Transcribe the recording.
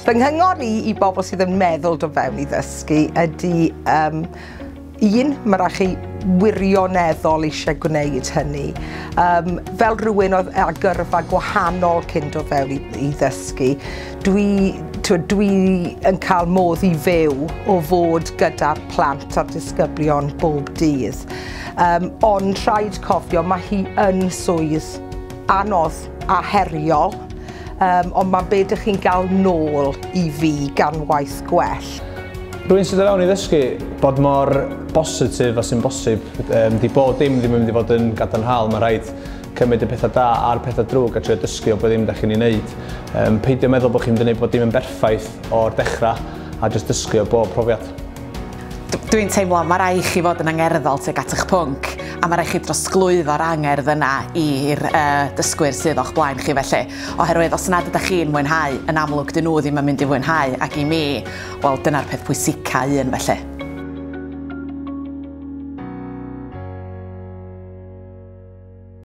Fy nghyngor i bobl sydd yn meddwl do fewn I ddysgu ydy mae rhaid chi wirioneddol eisiau gwneud hynny. Fel rhywun oedd â gyrfa gwahanol cyn do fewn I ddysgu, dwi yn cael modd I fyw o fod gyda'r plant a'r disgyblion bob dydd. Ond rhaid cofio mae hi yn swydd anodd a heriol, ond mae be ydych chi'n gael nôl I fi gan waith gwell. Rwy'n sydd ar awn I ddysgu bod mor bositif a sy'n bosib. Di bod dim yn mynd I fod yn gadarnhaol, mae rhaid cymryd y pethau da a'r pethau drwg a trio dysgu o bod dim ydych chi'n ei wneud. Peidio meddwl bod chi'n mynd I wneud bod dim yn berffaith o'r dechrau a jyst dysgu o bob profiad. Dwi'n teimlo mae rhaid chi fod yn angerddol tuag at eich pwnc a mae rhaid chi drosglwyddo'r angerdd yna i'r dysgwyr sydd o'ch blaen chi felly. Oherwydd os nad ydych chi'n mwynhau, yn amlwg dyn nhw ddim yn mynd I fwynhau ac I mi, wel dyna'r peth pwysica un felly.